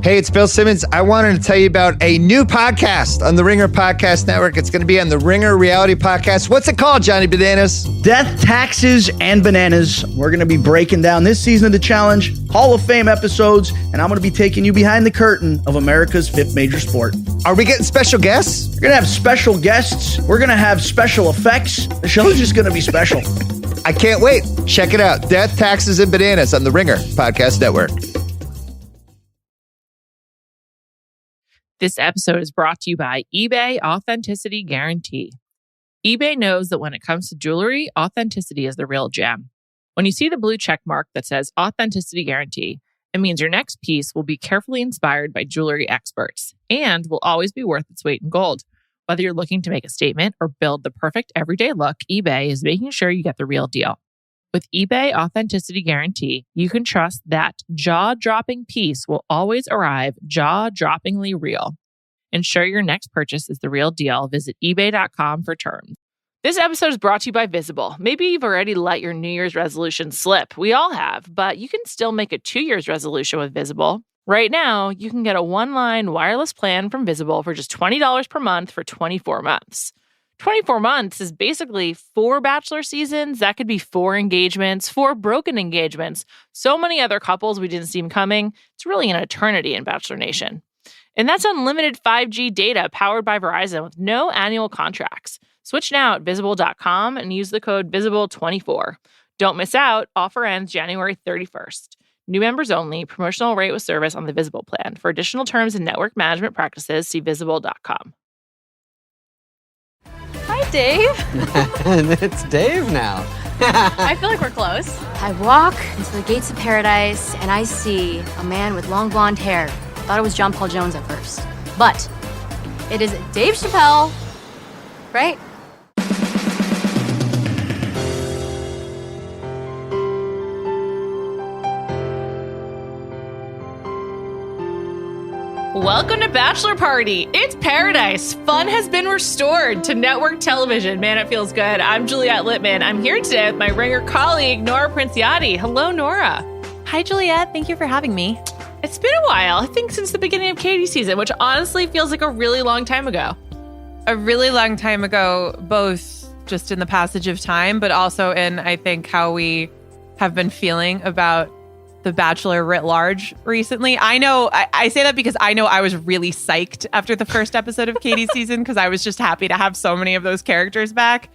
Hey, it's Bill Simmons. I wanted to tell you about a new podcast on the Ringer Podcast Network. It's going to be on the Ringer Reality Podcast. What's it called, Johnny Bananas? Death, Taxes, and Bananas. We're going to be breaking down this season of The Challenge, Hall of Fame episodes, and I'm going to be taking you behind the curtain of America's fifth major sport. Are we getting special guests? We're going to have special guests. We're going to have special effects. The show's just going to be special. I can't wait. Check it out. Death, Taxes, and Bananas on the Ringer Podcast Network. This episode is brought to you by eBay Authenticity Guarantee. eBay knows that when it comes to jewelry, authenticity is the real gem. When you see the blue check mark that says Authenticity Guarantee, it means your next piece will be carefully inspired by jewelry experts and will always be worth its weight in gold. Whether you're looking to make a statement or build the perfect everyday look, eBay is making sure you get the real deal. With eBay Authenticity Guarantee, you can trust that jaw-dropping piece will always arrive jaw-droppingly real. Ensure your next purchase is the real deal. Visit ebay.com for terms. This episode is brought to you by Visible. Maybe you've already let your New Year's resolution slip. We all have, but you can still make a 2 year's resolution with Visible. Right now, you can get a one-line wireless plan from Visible for just $20 per month for 24 months. 24 months is basically 4 Bachelor seasons. That could be 4 engagements, 4 broken engagements. So many other couples we didn't see coming. It's really an eternity in Bachelor Nation. And that's unlimited 5G data powered by Verizon with no annual contracts. Switch now at Visible.com and use the code VISIBLE24. Don't miss out. Offer ends January 31st. New members only. Promotional rate with service on the Visible plan. For additional terms and network management practices, see Visible.com. Hi, Dave. It's Dave now. I feel like we're close. I walk into the gates of paradise and I see a man with long blonde hair. Thought it was John Paul Jones at first. But it is Dave Chappelle, right? Welcome to Bachelor Party. It's paradise. Fun has been restored to network television. Man, it feels good. I'm Juliet Litman. I'm here today with my Ringer colleague, Nora Princiotti. Hello, Nora. Hi, Juliet. Thank you for having me. It's been a while. I think since the beginning of Katie's season, which honestly feels like a really long time ago. A really long time ago, both just in the passage of time, but also in, I think, how we have been feeling about The Bachelor writ large recently. I know, I say that because I know I was really psyched after the first episode of Katie's season because I was just happy to have so many of those characters back.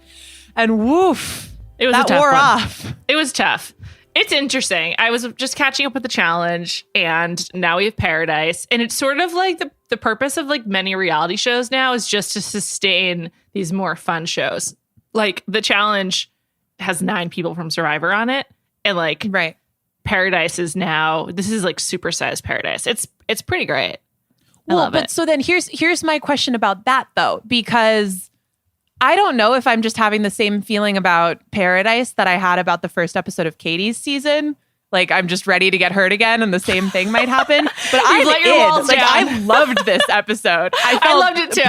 And woof, it was that a tough wore one. off. It was tough. It's interesting. I was just catching up with the challenge and now we have Paradise. And it's sort of like the purpose of like many reality shows now is just to sustain these more fun shows. Like the challenge has 9 people from Survivor on it. And like, right. Paradise is now, this is like supersized Paradise. It's pretty great. I love it. So then here's my question about that though, because I don't know if I'm just having the same feeling about Paradise that I had about the first episode of Katie's season. Like I'm just ready to get hurt again and the same thing might happen. But I loved this episode. I loved it too.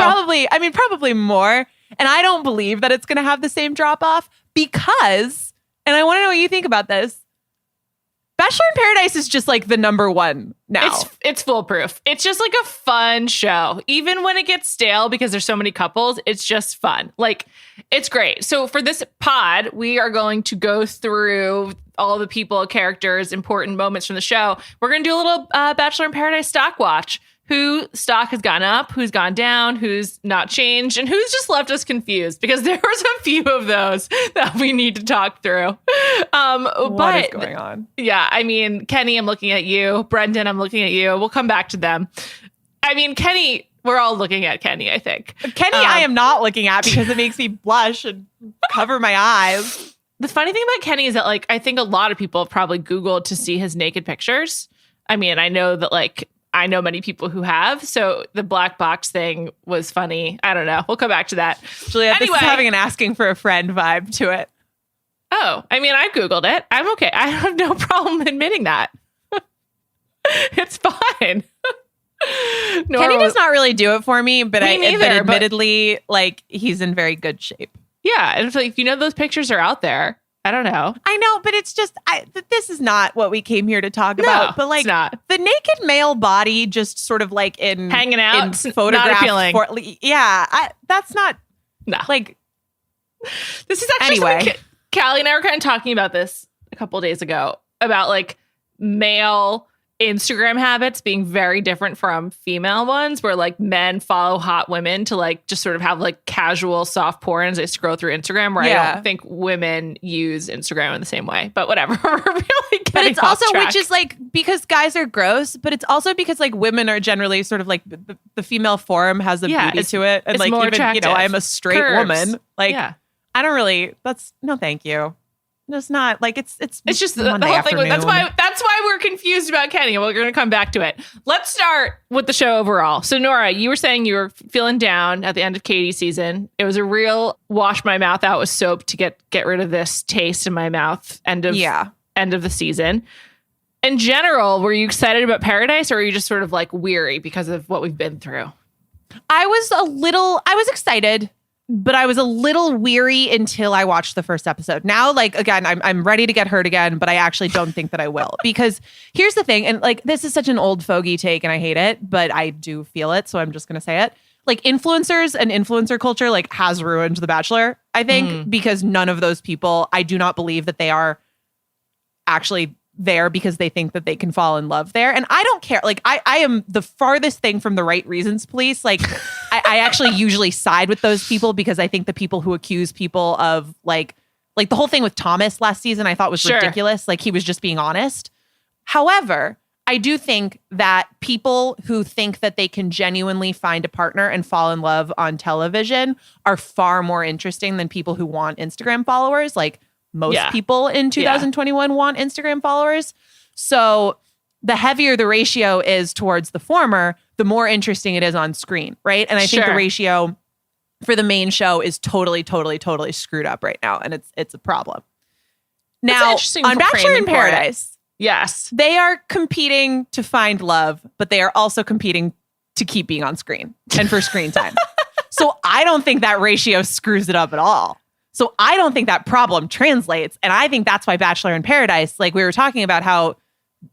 Probably more. And I don't believe that it's going to have the same drop off because, and I want to know what you think about this, Bachelor in Paradise is just like the number one now. It's foolproof. It's just like a fun show. Even when it gets stale because there's so many couples, it's just fun. Like, it's great. So for this pod, we are going to go through all the people, characters, important moments from the show. We're going to do a little Bachelor in Paradise stock watch. Who stock has gone up, who's gone down, who's not changed, and who's just left us confused because there was a few of those that we need to talk through. What is going on? Yeah, I mean, Kenny, I'm looking at you. Brendan, I'm looking at you. We'll come back to them. I mean, Kenny, we're all looking at Kenny, I think. Kenny, I am not looking at because it makes me blush and cover my eyes. The funny thing about Kenny is that, like, I think a lot of people have probably Googled to see his naked pictures. I mean, I know that, like, I know many people who have. So the black box thing was funny. I don't know. We'll come back to that. Juliet, this is having an asking for a friend vibe to it. Oh, I mean, I Googled it. I'm okay. I have no problem admitting that. It's fine. Kenny does not really do it for me, but admittedly, like, he's in very good shape. Yeah. And if you know those pictures are out there, I don't know. I know, but it's just, this is not what we came here to talk about. But like, it's not. The naked male body, just sort of like in hanging out, in photograph. not appealing. That's not like. This is actually something Callie and I were kind of talking about this a couple of days ago about like male Instagram habits being very different from female ones, where like men follow hot women to like just sort of have like casual soft porn as they scroll through Instagram, where I don't think women use Instagram in the same way. But whatever. We're really getting But it's off also, track. which is like, because guys are gross, but it's also because like women are generally sort of like the female form has a beauty to it. And it's like, more even, attractive. I'm a straight Curves. woman. Like, I don't really, no, thank you. It's not like it's just the whole thing. That's why we're confused about Kenny. We're going to come back to it. Let's start with the show overall. So Nora, you were saying you were feeling down at the end of Katie's season. It was a real wash my mouth out with soap to get rid of this taste in my mouth. End of the season. In general, were you excited about Paradise, or were you just sort of like weary because of what we've been through? I was excited, but I was a little weary until I watched the first episode. Now, like, again, I'm ready to get hurt again, but I actually don't think that I will. Because here's the thing, and like, this is such an old fogey take and I hate it, but I do feel it, so I'm just going to say it. Like, influencers and influencer culture, like, has ruined The Bachelor, I think, because none of those people, I do not believe that they are actually there because they think that they can fall in love there. And I don't care. Like, I am the farthest thing from the right reasons police. Like, I actually usually side with those people because I think the people who accuse people of like the whole thing with Thomas last season, I thought was ridiculous. Like, he was just being honest. However, I do think that people who think that they can genuinely find a partner and fall in love on television are far more interesting than people who want Instagram followers. Like, most people in 2021 want Instagram followers. So the heavier the ratio is towards the former, the more interesting it is on screen, right? And I think the ratio for the main show is totally screwed up right now, and it's a problem. Now, on Bachelor in Paradise, they are competing to find love, but they are also competing to keep being on screen and for screen time. So I don't think that ratio screws it up at all. So I don't think that problem translates. And I think that's why Bachelor in Paradise, like we were talking about how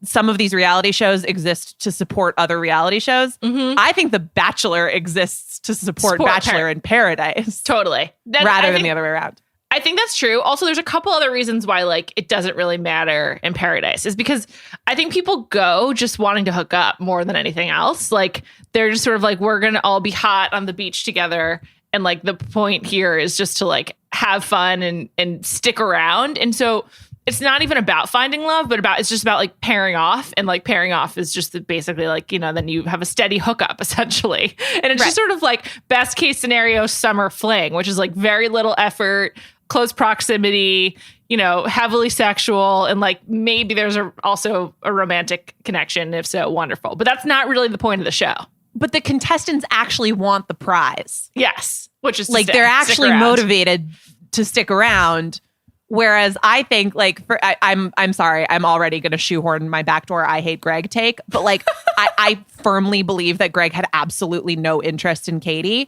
some of these reality shows exist to support other reality shows. I think The Bachelor exists to support Bachelor in Paradise. Totally. Rather than the other way around. I think that's true. Also, there's a couple other reasons why like it doesn't really matter in Paradise is because I think people go just wanting to hook up more than anything else. Like, they're just sort of like, we're going to all be hot on the beach together. And like, the point here is just to like have fun and stick around. And so it's not even about finding love, but it's just about like pairing off. And like pairing off is just basically like, then you have a steady hookup essentially. And it's just sort of like best case scenario summer fling, which is like very little effort, close proximity, heavily sexual. And like, maybe there's also a romantic connection. If so, wonderful. But that's not really the point of the show. But the contestants actually want the prize. Yes. Which is like they're actually motivated to stick around. Whereas I think like I'm sorry, I'm already going to shoehorn my backdoor I hate Greg take. But like I firmly believe that Greg had absolutely no interest in Katie.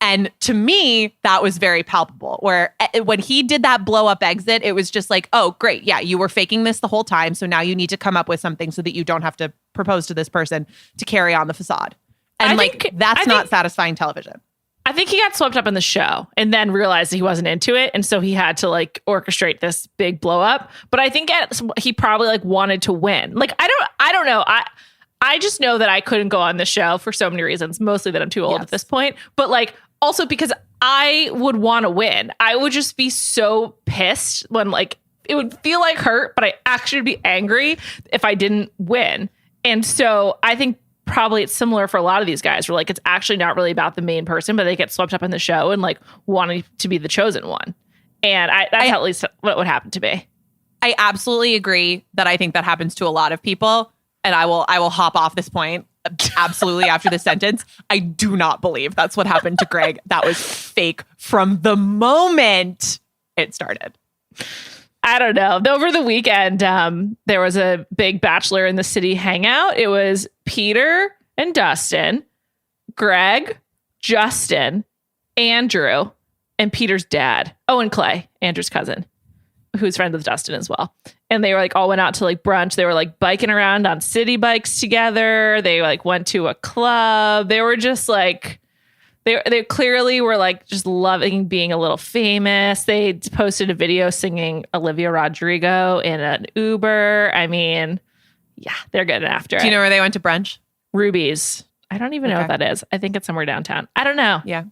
And to me, that was very palpable. Where when he did that blow up exit, it was just like, oh, great. Yeah, you were faking this the whole time. So now you need to come up with something so that you don't have to propose to this person to carry on the facade. And that's not satisfying television. I think he got swept up in the show and then realized that he wasn't into it. And so he had to like orchestrate this big blow up. But I think he probably like wanted to win. Like, I don't know. I just know that I couldn't go on the show for so many reasons, mostly that I'm too old at this point. But like, also because I would want to win. I would just be so pissed when like, it would feel like hurt, but I actually would be angry if I didn't win. And so I think probably it's similar for a lot of these guys where like it's actually not really about the main person, but they get swept up in the show and like wanting to be the chosen one. And that's at least what would happen to me. I absolutely agree that I think that happens to a lot of people. And I will hop off this point absolutely after this sentence. I do not believe that's what happened to Greg. That was fake from the moment it started. I don't know. Over the weekend, there was a big Bachelor in the City hangout. It was Peter and Dustin, Greg, Justin, Andrew, and Peter's dad. Oh, and Clay, Andrew's cousin. who's friends with Dustin as well. And they were like all went out to like brunch. They were like biking around on city bikes together. They like went to a club. They were just like, they clearly were like just loving being a little famous. They posted a video singing Olivia Rodrigo in an Uber. I mean, yeah, they're getting after it. Do you know where they went to brunch? Ruby's. I don't even know what that is. I think it's somewhere downtown. I don't know. Yeah.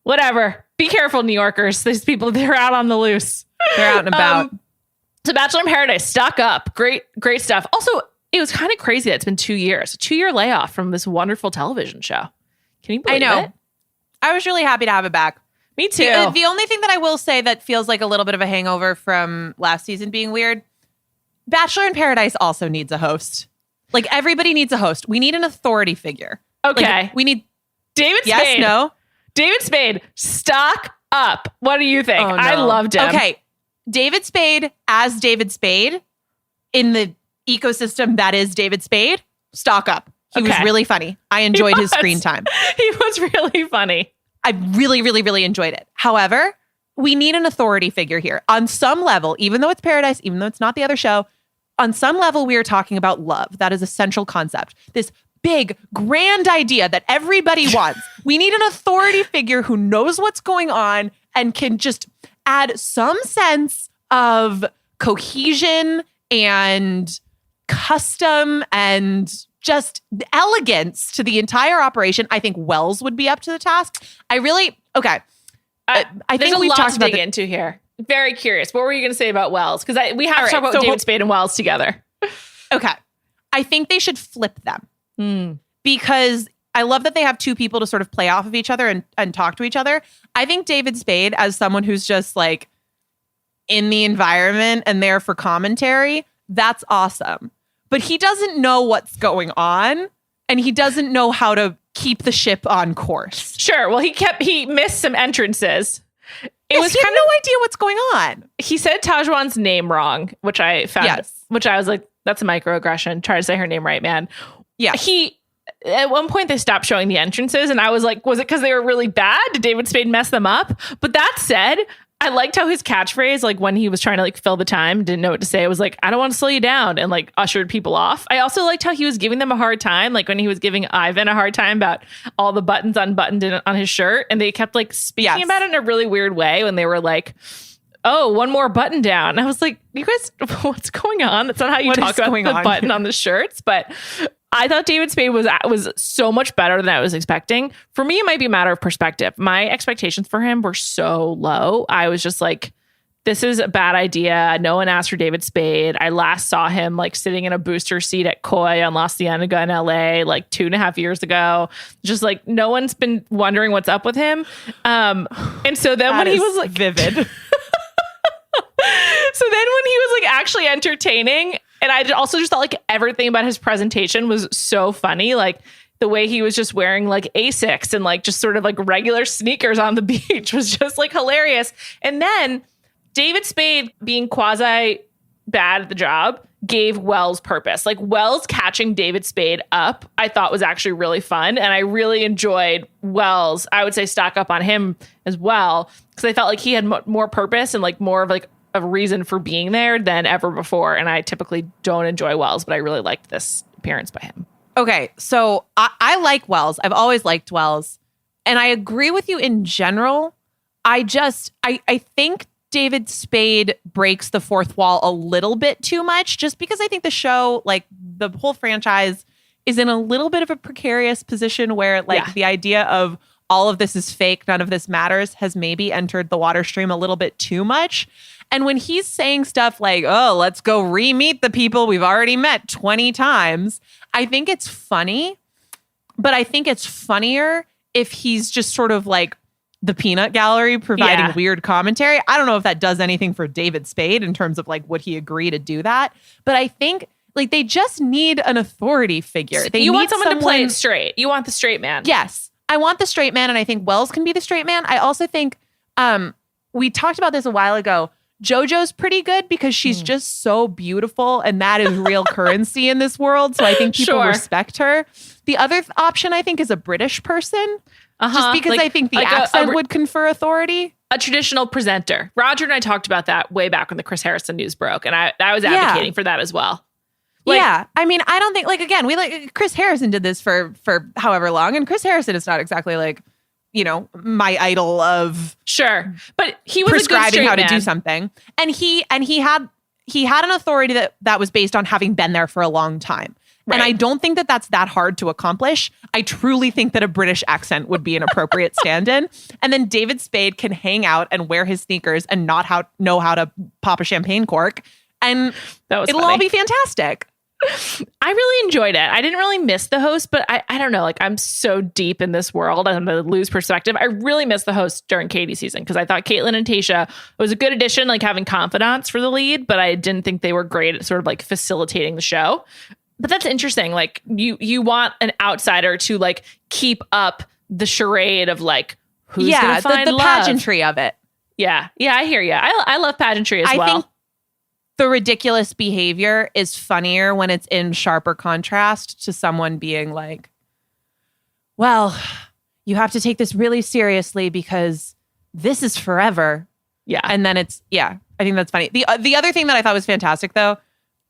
Whatever. Be careful, New Yorkers. These people, they're out on the loose. They're out and about. So Bachelor in Paradise, stock up. Great stuff. Also, it was kind of crazy that it's been 2 years. A 2-year layoff from this wonderful television show. Can you believe it? I was really happy to have it back. Me too. The only thing that I will say that feels like a little bit of a hangover from last season being weird, Bachelor in Paradise also needs a host. Like, everybody needs a host. We need an authority figure. Okay. Like, we need David Spade. Yes, no? David Spade, stock up. What do you think? Oh, no. I loved him. Okay. David Spade as David Spade in the ecosystem that is David Spade, stock up. He was really funny. I enjoyed his screen time. He was really funny. I really, really, really enjoyed it. However, we need an authority figure here. On some level, even though it's Paradise, even though it's not the other show, on some level, we are talking about love. That is a central concept. This big, grand idea that everybody wants. We need an authority figure who knows what's going on and can just add some sense of cohesion and custom and just elegance to the entire operation. I think Wells would be up to the task. I think we've talked to about dig into here. Very curious. What were you going to say about Wells? Because we have to talk about David Spade and Wells together. Okay. I think they should flip them because I love that they have two people to sort of play off of each other and talk to each other. I think David Spade, as someone who's just like in the environment and there for commentary, that's awesome. But he doesn't know what's going on and he doesn't know how to keep the ship on course. Sure. Well, he missed some entrances. He had no idea what's going on. He said Tahzjuan's name wrong, which I found, which I was like, that's a microaggression. Try to say her name right, man. Yeah. At one point they stopped showing the entrances and I was like, was it because they were really bad? Did David Spade mess them up? But that said, I liked how his catchphrase, like when he was trying to like fill the time, didn't know what to say. It was like, I don't want to slow you down, and like ushered people off. I also liked how he was giving them a hard time. Like when he was giving Ivan a hard time about all the buttons unbuttoned on his shirt. And they kept like speaking about it in a really weird way when they were like, oh, one more button down. And I was like, you guys, what's going on? That's not how you talk about the button on the shirts. But I thought David Spade was so much better than I was expecting. For me, it might be a matter of perspective. My expectations for him were so low. I was just like, this is a bad idea. No one asked for David Spade. I last saw him like sitting in a booster seat at Koi on La Cienega in LA like 2.5 years ago. Just like no one's been wondering what's up with him. And so then when he was like vivid. So then when he was like actually entertaining, and I also just thought like everything about his presentation was so funny. Like the way he was just wearing like Asics and like just sort of like regular sneakers on the beach was just like hilarious. And then David Spade being quasi bad at the job gave Wells purpose. Like Wells catching David Spade up, I thought was actually really fun. And I really enjoyed Wells. I would say stock up on him as well, because I felt like he had more purpose and like more of like a reason for being there than ever before. And I typically don't enjoy Wells, but I really liked this appearance by him. Okay, so I like Wells. I've always liked Wells. And I agree with you in general. I think David Spade breaks the fourth wall a little bit too much, just because I think the show, like the whole franchise, is in a little bit of a precarious position where like the idea of all of this is fake, none of this matters, has maybe entered the water stream a little bit too much. And when he's saying stuff like, oh, let's go re-meet the people we've already met 20 times, I think it's funny, but I think it's funnier if he's just sort of like the peanut gallery providing weird commentary. I don't know if that does anything for David Spade in terms of like, would he agree to do that? But I think like they just need an authority figure. You want someone to play it straight. You want the straight man. Yes. I want the straight man. And I think Wells can be the straight man. I also think we talked about this a while ago. JoJo's pretty good because she's just so beautiful, and that is real currency in this world. So I think people respect her. The other option I think is a British person, just because like, I think the accent would confer authority. a traditional presenter. Roger and I talked about that way back when the Chris Harrison news broke, and I was advocating for that as well. I mean, I don't think, like, again, Chris Harrison did this for however long, and Chris Harrison is not exactly like, you know, my idol of sure, but he was prescribing how to man. do something, and he had an authority that was based on having been there for a long time. Right. And I don't think that that's that hard to accomplish. I truly think that a British accent would be an appropriate stand-in. And then David Spade can hang out and wear his sneakers and not know how to pop a champagne cork. And it'll all be fantastic. I really enjoyed it. I didn't really miss the host, but I don't know. Like, I'm so deep in this world and the lose perspective. I really missed the host during Katie's season because I thought Caitlin and Tayshia was a good addition, like having confidants for the lead, but I didn't think they were great at sort of like facilitating the show. But that's interesting. Like, you want an outsider to like keep up the charade of like who's gonna find the love. pageantry of it. Yeah, I hear you. I love pageantry as well. I think the ridiculous behavior is funnier when it's in sharper contrast to someone being like, "Well, you have to take this really seriously because this is forever." Yeah, and then I think that's funny. The other thing that I thought was fantastic though.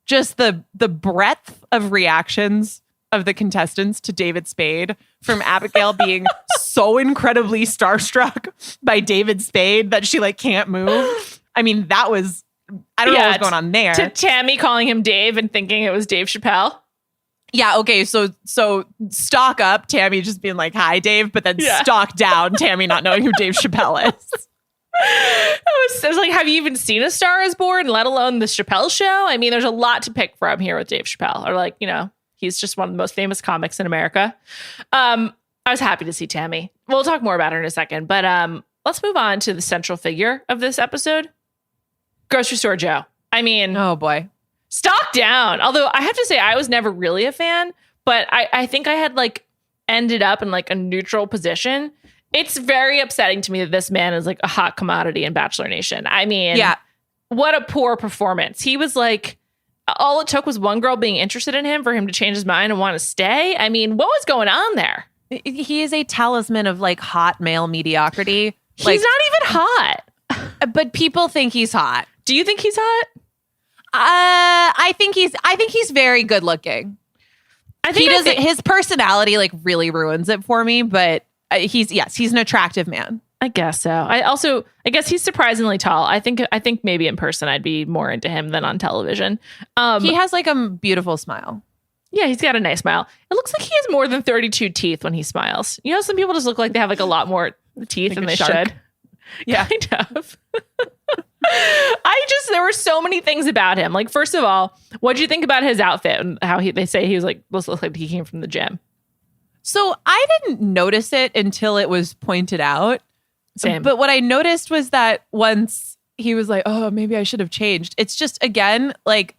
Just the breadth of reactions of the contestants to David Spade, from Abigail being so incredibly starstruck by David Spade that she like can't move. I mean, that was, I don't know what's going on there. To Tammy calling him Dave and thinking it was Dave Chappelle. Yeah, okay, so stock up, Tammy just being like, "Hi, Dave," but then stock down, Tammy not knowing who Dave Chappelle is. I was like, have you even seen A Star Is Born, let alone the Chappelle Show? I mean, there's a lot to pick from here with Dave Chappelle. Or like, you know, he's just one of the most famous comics in America. I was happy to see Tammy. We'll talk more about her in a second, but let's move on to the central figure of this episode, Grocery Store Joe. I mean, oh boy, stock down. Although I have to say, I was never really a fan, but I think I had like ended up in like a neutral position. It's very upsetting to me that this man is like a hot commodity in Bachelor Nation. I mean, what a poor performance. He was like, all it took was one girl being interested in him for him to change his mind and want to stay. I mean, what was going on there? He is a talisman of like hot male mediocrity. He's not even hot. But people think he's hot. Do you think he's hot? I think he's very good looking. His personality like really ruins it for me, but he's an attractive man. I guess so. I guess he's surprisingly tall. I think maybe in person I'd be more into him than on television. He has like a beautiful smile. Yeah, he's got a nice smile. It looks like he has more than 32 teeth when he smiles. You know, some people just look like they have like a lot more teeth like than they shark. should. Yeah, kind of. There were so many things about him. Like, first of all, what'd you think about his outfit and how they say he was like, looks like he came from the gym? So I didn't notice it until it was pointed out. Same. But what I noticed was that once he was like, "Oh, maybe I should have changed." It's just, again, like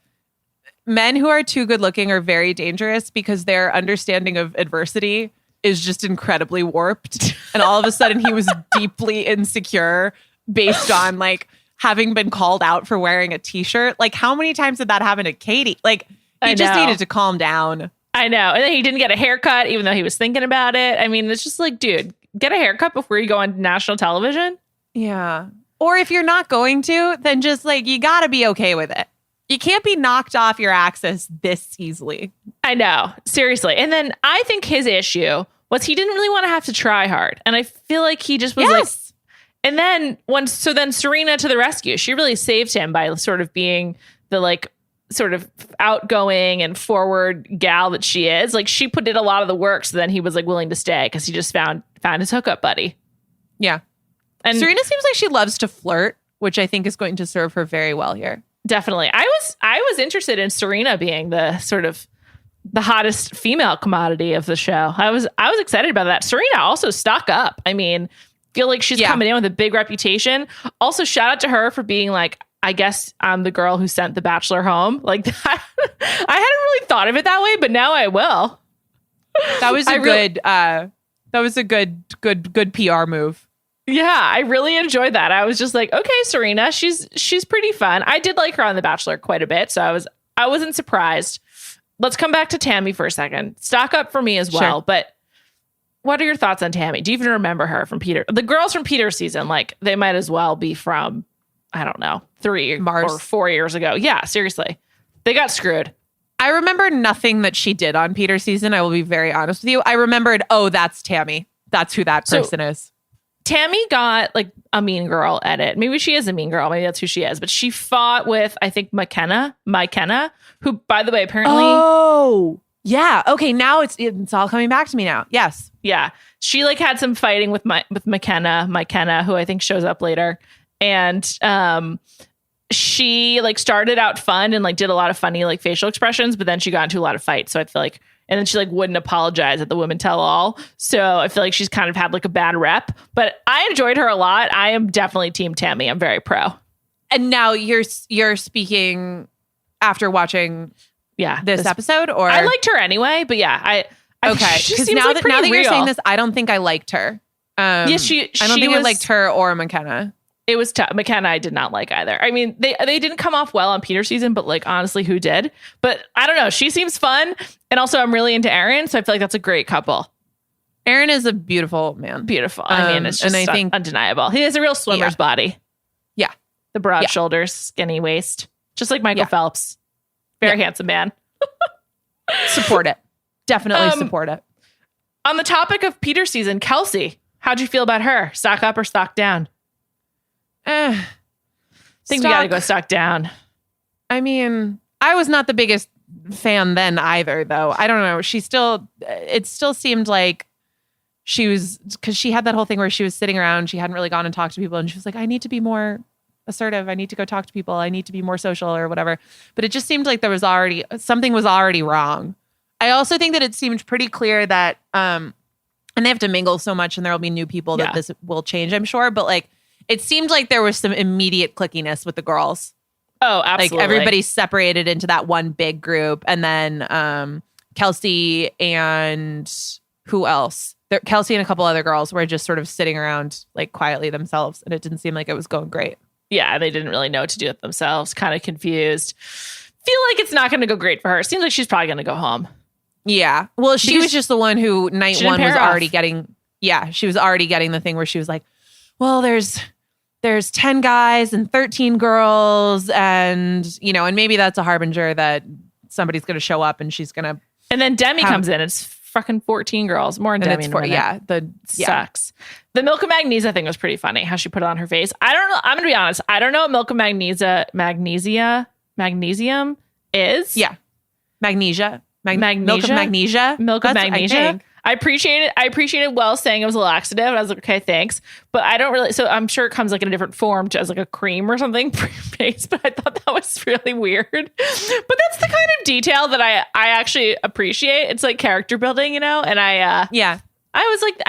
men who are too good looking are very dangerous because their understanding of adversity is just incredibly warped. And all of a sudden he was deeply insecure based on like having been called out for wearing a t-shirt. Like, how many times did that happen to Katie? Like, he just needed to calm down. I know. And then he didn't get a haircut, even though he was thinking about it. I mean, it's just like, dude, get a haircut before you go on national television. Yeah. Or if you're not going to, then just like, you got to be okay with it. You can't be knocked off your axis this easily. I know. Seriously. And then I think his issue was he didn't really want to have to try hard. And I feel like he just was like, and then then Serena to the rescue. She really saved him by sort of being the like sort of outgoing and forward gal that she is. Like, she did a lot of the work, so then he was like willing to stay because he just found his hookup buddy. Yeah. And Serena seems like she loves to flirt, which I think is going to serve her very well here. Definitely. I was interested in Serena being the sort of the hottest female commodity of the show. I was excited about that. Serena also stock up. I mean, feel like she's coming in with a big reputation. Also, shout out to her for being like, I guess I'm the girl who sent the Bachelor home. Like that. I hadn't really thought of it that way, but now I will. That was a good PR move. Yeah, I really enjoyed that. I was just like, okay, Serena, she's pretty fun. I did like her on The Bachelor quite a bit, so I wasn't surprised. Let's come back to Tammy for a second. Stock up for me as well, but what are your thoughts on Tammy? Do you even remember her from Peter? The girls from Peter's season, like they might as well be from, I don't know, 3 or 4 years ago. Yeah, seriously. They got screwed. I remember nothing that she did on Peter's season. I will be very honest with you. I remembered, oh, that's Tammy. That's who that person is. Tammy got like a mean girl edit. Maybe she is a mean girl. Maybe that's who she is. But she fought with, I think, McKenna, who, by the way, apparently. Oh, yeah. Okay, now it's all coming back to me now. Yes. Yeah. She like had some fighting with McKenna, who I think shows up later. And she like started out fun and like did a lot of funny like facial expressions, but then she got into a lot of fights. So I feel like, and then she like wouldn't apologize at the Women Tell All. So I feel like she's kind of had like a bad rep, but I enjoyed her a lot. I am definitely team Tammy. I'm very pro. And now you're speaking after watching this episode, or I liked her anyway, but yeah, okay. Because now that you're saying this, I don't think I liked her. I don't think I liked her or McKenna. It was tough. McKenna, I did not like either. I mean, they didn't come off well on Peter's season, but like honestly, who did? But I don't know. She seems fun, and also I'm really into Aaron, so I feel like that's a great couple. Aaron is a beautiful man. Beautiful. I mean, it's just undeniable. He has a real swimmer's body. Yeah, the broad shoulders, skinny waist, just like Michael Phelps. Very handsome man. Support it. Definitely support it. On the topic of Peter's season, Kelsey, how'd you feel about her? Stock up or stock down? I think we gotta go stock down. I mean, I was not the biggest fan then either, though. I don't know. It still seemed like she was, because she had that whole thing where she was sitting around, she hadn't really gone and talked to people, and she was like, I need to be more assertive. I need to go talk to people. I need to be more social or whatever. But it just seemed like something was already wrong. I also think that it seemed pretty clear that, and they have to mingle so much and there will be new people that this will change, I'm sure. But like, it seemed like there was some immediate clickiness with the girls. Oh, absolutely. Like everybody separated into that one big group. And then Kelsey and who else? Kelsey and a couple other girls were just sort of sitting around like quietly themselves. And it didn't seem like it was going great. Yeah, they didn't really know what to do with themselves. Kind of confused. Feel like it's not going to go great for her. Seems like she's probably going to go home. Yeah. Well, she was just the one who night one was already getting. Yeah, she was already getting the thing where she was like, well, there's 10 guys and 13 girls, and and maybe that's a harbinger that somebody's going to show up and she's going to. And then Demi comes in. It's fucking 14 girls. More than Demi. Sucks. The Milk of Magnesia thing was pretty funny. How she put it on her face. I don't know. I'm going to be honest. I don't know what Milk of magnesium is. Yeah, magnesia. Milk of magnesia. Milk of magnesia. I appreciated Wells saying it was a laxative. And I was like, okay, thanks. But I don't really. So I'm sure it comes like in a different form as like a cream or something pre-based. But I thought that was really weird. But that's the kind of detail that I actually appreciate. It's like character building, And I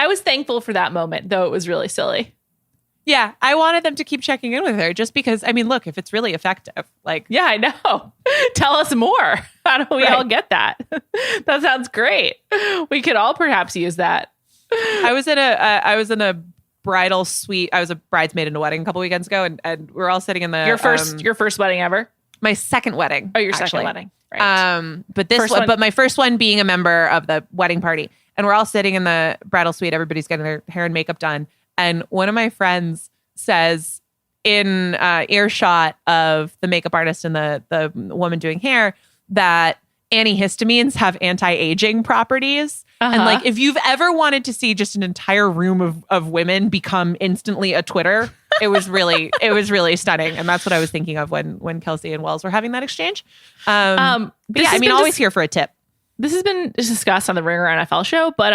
was thankful for that moment, though it was really silly. Yeah, I wanted them to keep checking in with her just because, I mean, look, if it's really effective, like, yeah, I know. Tell us more. How do we all get that? That sounds great. We could all perhaps use that. I was in a bridal suite. I was a bridesmaid in a wedding a couple weekends ago, and we were all sitting in the your first wedding ever. My second wedding. Oh, your second wedding. Right. But my first one being a member of the wedding party, and we're all sitting in the bridal suite. Everybody's getting their hair and makeup done. And one of my friends says in earshot of the makeup artist and the woman doing hair that antihistamines have anti-aging properties. And like, if you've ever wanted to see just an entire room of women become instantly a Twitter, it was really stunning. And that's what I was thinking of when Kelsey and Wells were having that exchange. But yeah, I mean, always here for a tip. This has been discussed on the Ringer NFL show, but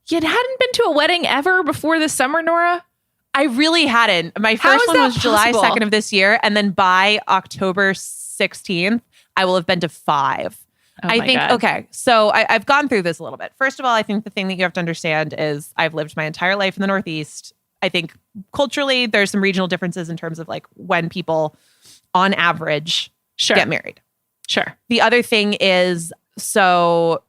you hadn't been to a wedding ever before this summer, Nora? I really hadn't. My first one was July 2nd of this year. And then by October 16th, I will have been to 5. God. Okay, so I've gone through this a little bit. First of all, I think the thing that you have to understand is I've lived my entire life in the Northeast. I think culturally, there's some regional differences in terms of like when people, on average, get married. Sure. The other thing is, so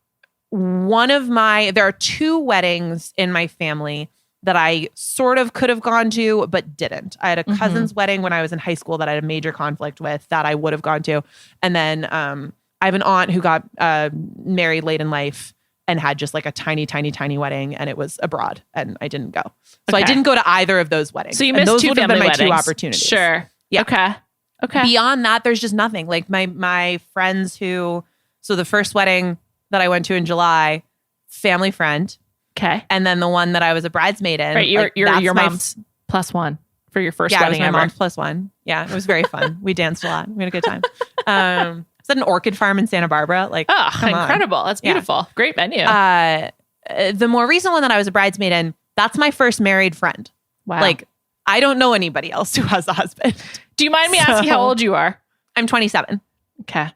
there are 2 weddings in my family that I sort of could have gone to, but didn't. I had a cousin's wedding when I was in high school that I had a major conflict with that I would have gone to. And then I have an aunt who got married late in life and had just like a tiny, tiny, tiny wedding, and it was abroad, and I didn't go. So I didn't go to either of those weddings. So you And missed those two would have been family my two weddings. opportunities. Sure. Yeah. Okay. Beyond that, there's just nothing. Like my friends so the first wedding that I went to in July, family friend. Okay. And then the one that I was a bridesmaid in. Right. Your that's my mom's plus one for your first yeah, it wedding was my ever. mom's plus one. Yeah, it was very fun. We danced a lot. We had a good time. Is that an orchid farm in Santa Barbara? Like, Oh, come on. incredible. That's beautiful. Great venue. The more recent one that I was a bridesmaid in, that's my first married friend. Wow. Like, I don't know anybody else who has a husband. Do you mind me asking how old you are? I'm 27. Okay.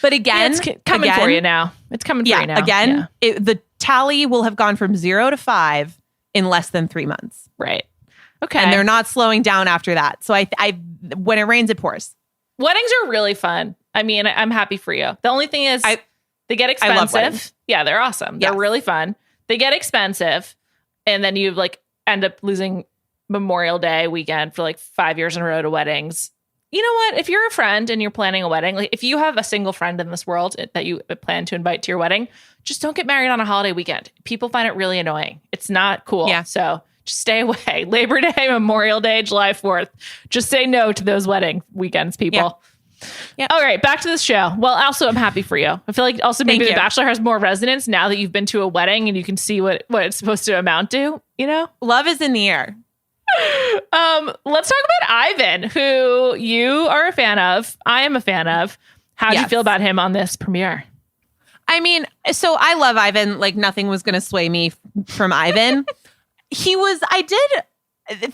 But again, It's coming for you now. It's coming for you now. Again, the tally will have gone from 0 to 5 in less than 3 months. Right. Okay. And they're not slowing down after that. So I when it rains, it pours. Weddings are really fun. I mean, I'm happy for you. The only thing is they get I love expensive. weddings. Yeah, they're awesome. They're Yes. really fun. They get expensive. And then you like end up losing Memorial Day weekend for like 5 years in a row to weddings. You know what? If you're a friend and you're planning a wedding, like if you have a single friend in this world that you plan to invite to your wedding, just don't get married on a holiday weekend. People find it really annoying. It's not cool. Yeah. So just stay away. Labor Day, Memorial Day, July 4th. Just say no to those wedding weekends, people. Yeah. All right, back to the show. Well, also, I'm happy for you. I feel like also maybe Thank The you. Bachelor has more resonance now that you've been to a wedding and you can see what it's supposed to amount to, you know? Love is in the air. Let's talk about Ivan, who you are a fan of. I am a fan of. How do you Yes. feel about him on this premiere? I mean, so I love Ivan. Like nothing was going to sway me from Ivan.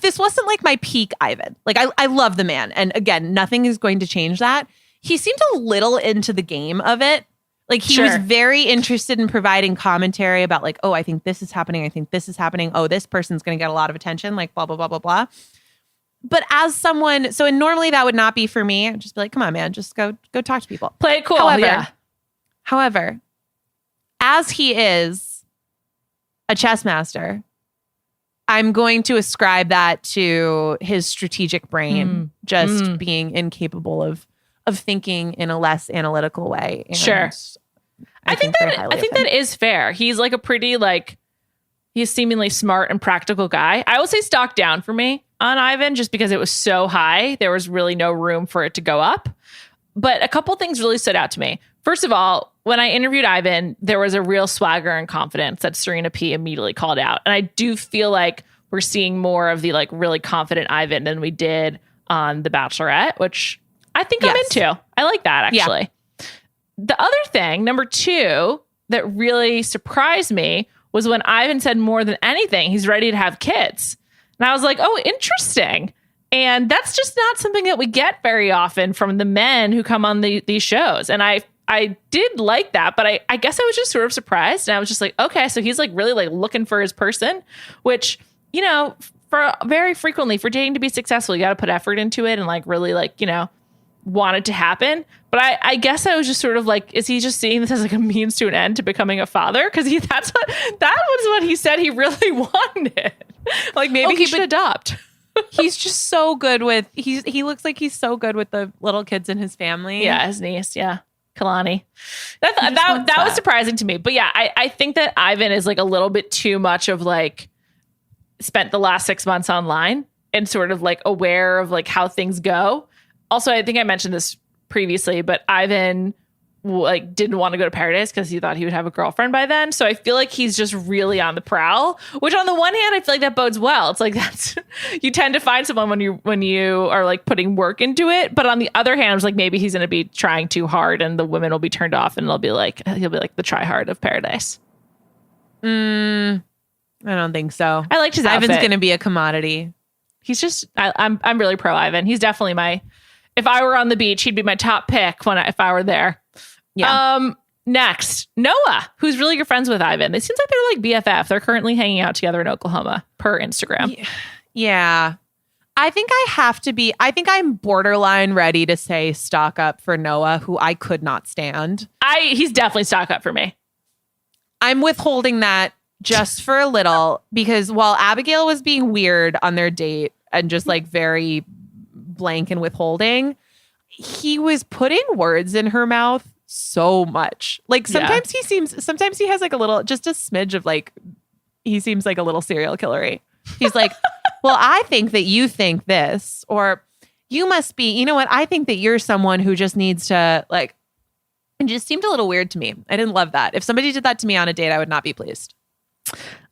This wasn't like my peak Ivan. Like I love the man. And again, nothing is going to change that. He seemed a little into the game of it. Like he was very interested in providing commentary about like, oh, I think this is happening. I think this is happening. Oh, this person's going to get a lot of attention, like blah, blah, blah, blah, blah. But as someone, and normally that would not be for me. I'd just be like, come on, man, just go talk to people. Play it cool. However, as he is a chess master, I'm going to ascribe that to his strategic brain being incapable of thinking in a less analytical way. And Sure. I think that is fair. He's like a pretty he's seemingly smart and practical guy. I would say stock down for me on Ivan just because it was so high. There was really no room for it to go up. But a couple things really stood out to me. First of all, when I interviewed Ivan, there was a real swagger and confidence that Serena P immediately called out. And I do feel like we're seeing more of the like really confident Ivan than we did on The Bachelorette, which I think I'm into. I like that actually. Yeah. The other thing, number 2, that really surprised me was when Ivan said more than anything, he's ready to have kids. And I was like, oh, interesting. And that's just not something that we get very often from the men who come on these shows. And I did like that, but I guess I was just sort of surprised. And I was just like, okay, so he's like really like looking for his person, which, you know, for very frequently for dating to be successful, you got to put effort into it and like really like, you know, want it to happen. But I guess I was just sort of like, is he just seeing this as like a means to an end to becoming a father? Because that was what he said he really wanted. Like maybe he should adopt. He's just so good with he looks like he's so good with the little kids in his family. Yeah, his niece. Yeah. Kalani. That was surprising to me. But yeah, I think that Ivan is like a little bit too much of like spent the last 6 months online and sort of like aware of like how things go. Also, I think I mentioned this previously, but Ivan like didn't want to go to Paradise because he thought he would have a girlfriend by then. So I feel like he's just really on the prowl, which on the one hand, I feel like that bodes well. It's like that's you tend to find someone when you are like putting work into it. But on the other hand, it's like maybe he's going to be trying too hard and the women will be turned off and he'll be like the try hard of Paradise. I don't think so. I liked his outfit. Ivan's going to be a commodity. He's just I'm really pro Ivan. He's definitely if I were on the beach, he'd be my top pick if I were there. Yeah. Next, Noah, who's really good friends with Ivan. It seems like they're like BFF. They're currently hanging out together in Oklahoma per Instagram. Yeah. I think I'm borderline ready to say stock up for Noah, who I could not stand. He's definitely stock up for me. I'm withholding that just for a little because while Abigail was being weird on their date and just like very blank and withholding, he was putting words in her mouth so much. Like sometimes he has like a little, just a smidge of like, he seems like a little serial killery. He's like, well, I think that you think this, or you must be, you know what? I think that you're someone who just needs to like, it just seemed a little weird to me. I didn't love that. If somebody did that to me on a date, I would not be pleased.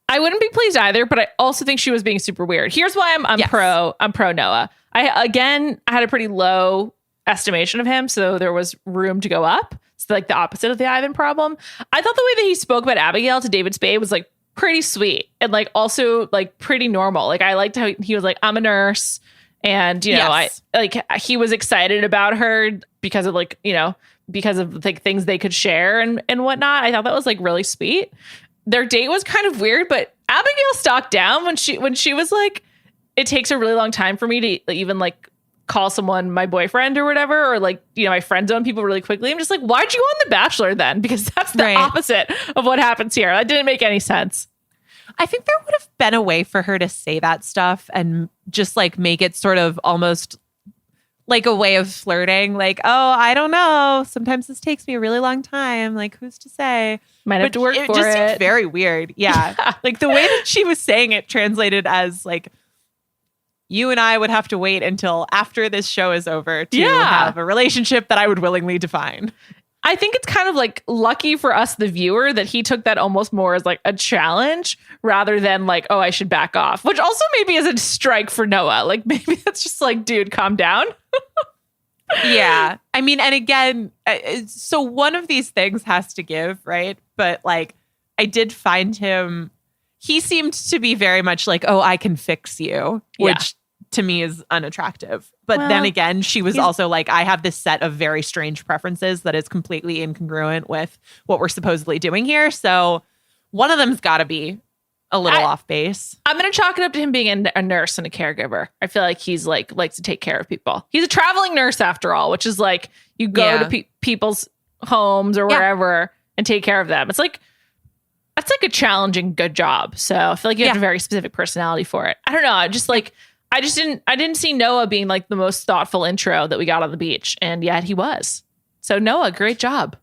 I wouldn't be pleased either, but I also think she was being super weird. Here's why I'm pro Noah. I had a pretty low estimation of him, so there was room to go up. It's like the opposite of the Ivan problem. I thought the way that he spoke about Abigail to David Spade was like pretty sweet and like also like pretty normal. Like I liked how he was like, I'm a nurse, and you know, yes. He was excited about her because of like, you know, because of like things they could share and whatnot. I thought that was like really sweet. Their date was kind of weird, but Abigail stalked down when she was like, it takes a really long time for me to even like call someone my boyfriend or whatever, or like, you know, my friend zone people really quickly. I'm just like, why'd you go on The Bachelor then? Because that's the opposite of what happens here. That didn't make any sense. I think there would have been a way for her to say that stuff and just like make it sort of almost like a way of flirting. Like, oh, I don't know. Sometimes this takes me a really long time. Like, who's to say? Might have to work for it. It just seemed very weird. Yeah. Like the way that she was saying it translated as like, you and I would have to wait until after this show is over to have a relationship that I would willingly define. I think it's kind of like lucky for us, the viewer, that he took that almost more as like a challenge rather than like, oh, I should back off, which also maybe is a strike for Noah. Like maybe that's just like, dude, calm down. Yeah. I mean, and again, so one of these things has to give, right? But like, I did find him, he seemed to be very much like, oh, I can fix you, which to me is unattractive. But then again, she was also like, I have this set of very strange preferences that is completely incongruent with what we're supposedly doing here. So one of them's got to be a little off base. I'm going to chalk it up to him being a nurse and a caregiver. I feel like he's like likes to take care of people. He's a traveling nurse after all, which is like you go to people's homes or wherever and take care of them. It's like, that's like a challenging good job. So I feel like you have a very specific personality for it. I don't know. I didn't see Noah being like the most thoughtful intro that we got on the beach. And yet he was. So Noah, great job.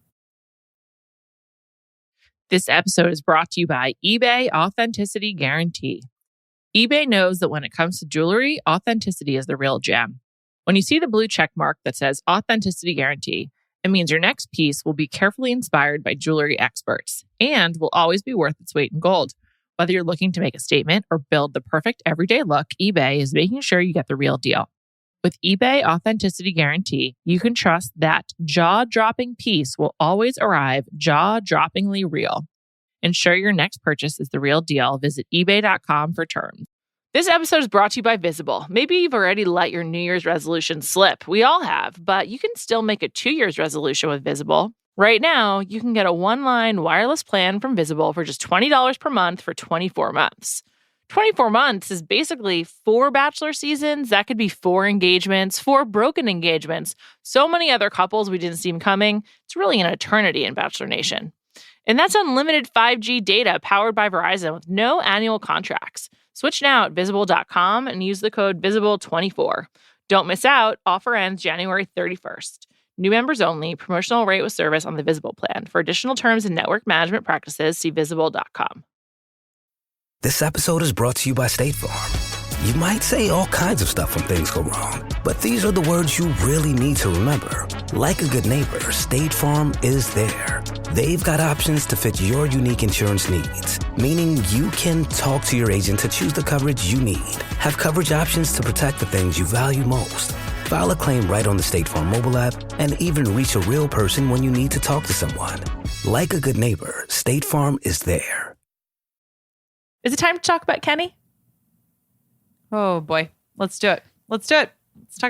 This episode is brought to you by eBay Authenticity Guarantee. eBay knows that when it comes to jewelry, authenticity is the real gem. When you see the blue check mark that says Authenticity Guarantee, it means your next piece will be carefully inspired by jewelry experts and will always be worth its weight in gold. Whether you're looking to make a statement or build the perfect everyday look, eBay is making sure you get the real deal. With eBay Authenticity Guarantee, you can trust that jaw-dropping piece will always arrive jaw-droppingly real. Ensure your next purchase is the real deal. Visit ebay.com for terms. This episode is brought to you by Visible. Maybe you've already let your New Year's resolution slip. We all have, but you can still make a 2 year's resolution with Visible. Right now, you can get a one-line wireless plan from Visible for just $20 per month for 24 months. 24 months is basically 4 Bachelor seasons. That could be 4 engagements, 4 broken engagements, so many other couples we didn't see coming. It's really an eternity in Bachelor Nation. And that's unlimited 5G data powered by Verizon with no annual contracts. Switch now at Visible.com and use the code Visible24. Don't miss out. Offer ends January 31st. New members only. Promotional rate with service on the Visible plan. For additional terms and network management practices, see Visible.com. This episode is brought to you by State Farm. You might say all kinds of stuff when things go wrong, but these are the words you really need to remember. Like a good neighbor, State Farm is there. They've got options to fit your unique insurance needs, meaning you can talk to your agent to choose the coverage you need. Have coverage options to protect the things you value most. File a claim right on the State Farm mobile app and even reach a real person when you need to talk to someone. Like a good neighbor, State Farm is there. Is it time to talk about Kenny? Oh boy. Let's do it. Let's talk